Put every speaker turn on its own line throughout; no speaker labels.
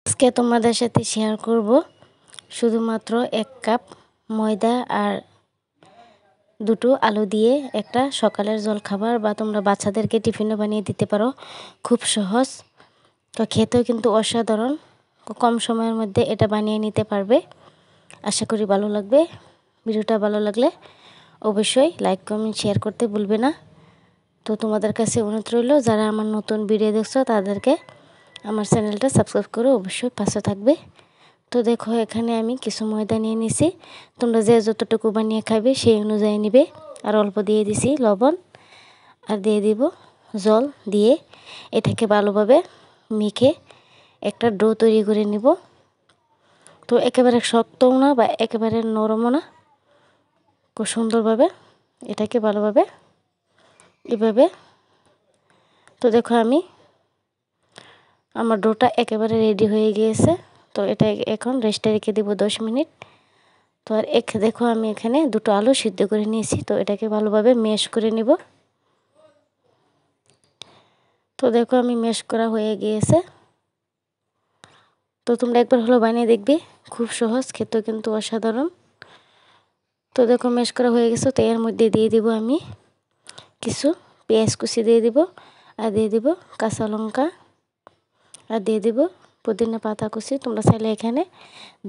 আজকে তোমাদের সাথে শেয়ার করব শুধুমাত্র 1 কাপ ময়দা আর দুটো আলু দিয়ে একটা সকালের জলখাবার বা তোমরা বাচ্চাদেরকে টিফিনে বানিয়ে দিতে পারো। খুব সহজ, তো খেতেও কিন্তু অসাধারণ। কম সময়ের মধ্যে এটা বানিয়ে নিতে পারবে। আশা করি ভালো লাগবে। ভিডিওটা ভালো লাগলে অবশ্যই লাইক কমেন্ট শেয়ার করতে ভুলবে না। তো তোমাদের কাছে অনুরোধ রইল, যারা আমার নতুন ভিডিও দেখছো তাদেরকে আমার চ্যানেলটা সাবস্ক্রাইব করে অবশ্যই পাশে থাকবে। তো দেখো, এখানে আমি কিছু ময়দা নিয়ে নিছি। তোমরা যে যতটুকু বানিয়ে খাবে সেই অনুযায়ী নিবে। আর অল্প দিয়ে দিছি লবণ, আর দিয়ে দিব জল। দিয়ে এটাকে ভালোভাবে মেখে একটা ডো তৈরি করে নিব। তো একেবারে শক্তও না বা একেবারে নরমও না, খুব সুন্দরভাবে এটাকে ভালোভাবে এভাবে। তো দেখো, আমার ডোটা একেবারে রেডি হয়ে গিয়েছে। তো এটা এখন রেস্টে রেখে দেবো 10 মিনিট। তো আর দেখো, আমি এখানে দুটো আলু সিদ্ধ করে নিয়েছি। তো এটাকে ভালোভাবে ম্যাশ করে নিব। তো দেখো, আমি ম্যাশ করা হয়ে গিয়েছে। তো তোমরা একবার হলো বানিয়ে দেখবে, খুব সহজ, খেতেও কিন্তু অসাধারণ। তো দেখো, ম্যাশ করা হয়ে গেছে। তো এর মধ্যে দিয়ে দিব আমি কিছু পেঁয়াজ কুচি দিয়ে দিব, আর দিয়ে দিব কাঁচা লঙ্কা, আর দিয়ে দিব পুদিনা পাতা কুচি। তোমরা চাইলে এখানে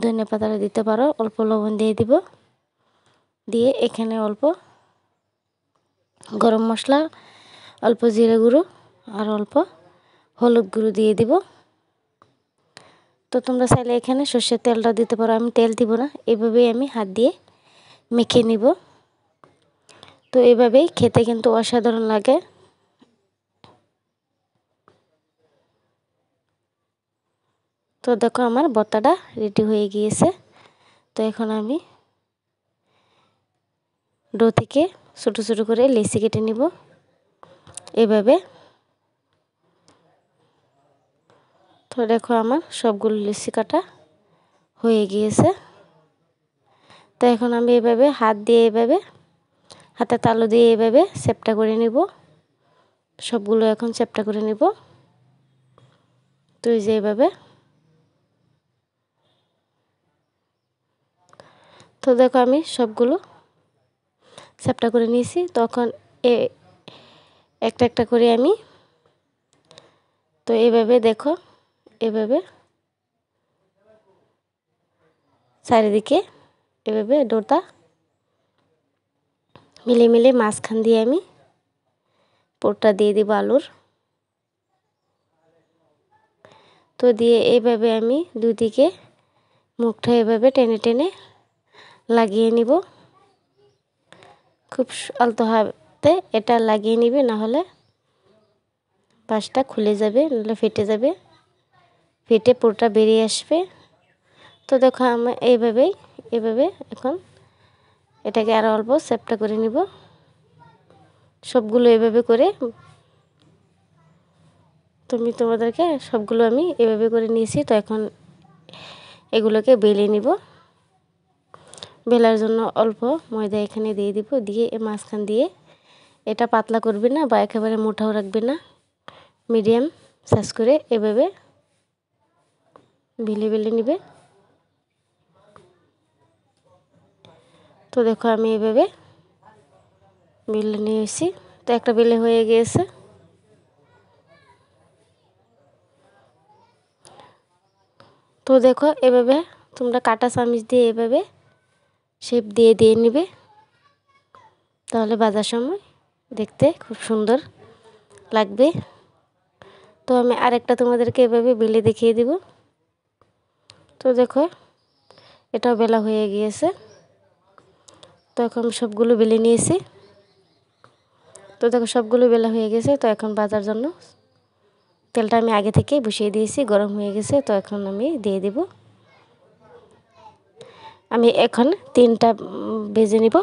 ধনিয়া পাতাটা দিতে পারো। অল্প লবণ দিয়ে দিব, দিয়ে এখানে অল্প গরম মশলা, অল্প জিরে গুঁড়ো আর অল্প হলুদ গুঁড়ো দিয়ে দিব। তো তোমরা চাইলে এখানে সর্ষের তেলটা দিতে পারো। আমি তেল দিব না, এভাবেই আমি হাত দিয়ে মেখে নিব। তো এভাবেই খেতে কিন্তু অসাধারণ লাগে। তো দেখো, আমার ভর্তাটা রেডি হয়ে গিয়েছে। তো এখন আমি ডো থেকে ছোটো ছোটো করে লেচি কেটে নিব এভাবে। তো দেখো, আমার সবগুলো লেচি কাটা হয়ে গিয়েছে। তো এখন আমি এভাবে হাত দিয়ে হাতে তালু দিয়ে এভাবে চ্যাপ্টা করে নিব। সবগুলো এখন চ্যাপ্টা করে নিব। তো এই যে এভাবে। তো দেখো, আমি সবগুলো চ্যাপ্টা করে নিয়েছি। তখন একটা একটা করে আমি, তো এইভাবে দেখো, এভাবে চারিদিকে এভাবে ডোটা মিলে মাঝখান দিয়ে আমি পুরটা দিয়ে দিব আলুর। তো দিয়ে এইভাবে আমি দুদিকে মুখটা এভাবে টেনে টেনে লাগিয়ে নিব। খুব আলতো হাতে এটা লাগিয়ে নিবে, না হলে পাশটা খুলে যাবে, নাহলে ফেটে যাবে, ফেটে পুরোটা বেরিয়ে আসবে। তো দেখো, আমি এভাবে এখন এটাকে আরও অল্প চ্যাপ্টা করে নিব। সবগুলো এভাবে করে তোমাদেরকে সবগুলো আমি এভাবে করে নিয়েছি। তো এখন এগুলোকে বেলে নিব। বেলার জন্য অল্প ময়দা এখানে দিয়ে দিব, দিয়ে মাঝখান দিয়ে এটা পাতলা করবে না বা একেবারে মোটাও রাখবে না, মিডিয়াম সাইজ করে এভাবে বেলে নিবে। তো দেখো, আমি এভাবে বেলে নিয়েছি। তো একটা বেলে হয়ে গিয়েছে। তো দেখো, এভাবে তোমরা কাঁটা চামচ দিয়ে এভাবে শেপ দিয়ে নিবে, তাহলে ভাজার সময় দেখতে খুব সুন্দর লাগবে। তো আমি আরেকটা তোমাদেরকে এভাবে বেলে দেখিয়ে দিব। তো দেখো, এটাও বেলা হয়ে গিয়েছে। তো এখন সবগুলো বেলে নিয়েছি। তো দেখো, সবগুলো বেলা হয়ে গেছে। তো এখন ভাজার জন্য তেলটা আমি আগে থেকে বসিয়ে দিয়েছি, গরম হয়ে গেছে। তো এখন আমি দিয়ে দিব। আমি এখন 3টা ভেজে নিব।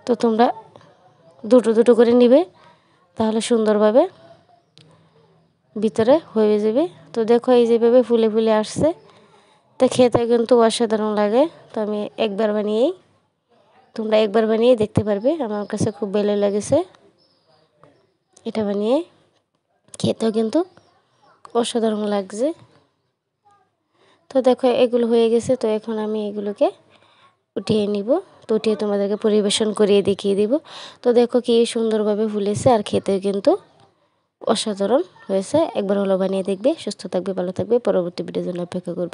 তো তোমরা দুটো দুটো করে নিবে, তাহলে সুন্দরভাবে ভিতরে হয়ে যাবে। তো দেখো, এই যেভাবে ফুলে ফুলে আসছে। তো খেতে কিন্তু অসাধারণ লাগে। তো আমি তোমরা একবার বানিয়ে দেখতে পারবে। আমার কাছে খুব ভালো লেগেছে এটা বানিয়ে, খেতেও কিন্তু অসাধারণ লাগছে। তো দেখো এগুলো হয়ে গেছে। তো এখন আমি এগুলোকে উঠিয়ে নিব। তো উঠিয়ে তোমাদেরকে পরিবেশন করিয়ে দেখিয়ে দিব। তো দেখো কি সুন্দরভাবে ফুলেছে, আর খেতেও কিন্তু অসাধারণ হয়েছে। একবার হলো বানিয়ে দেখবে। সুস্থ থাকবে, ভালো থাকবে। পরবর্তী ভিডিওর জন্য অপেক্ষা করবে।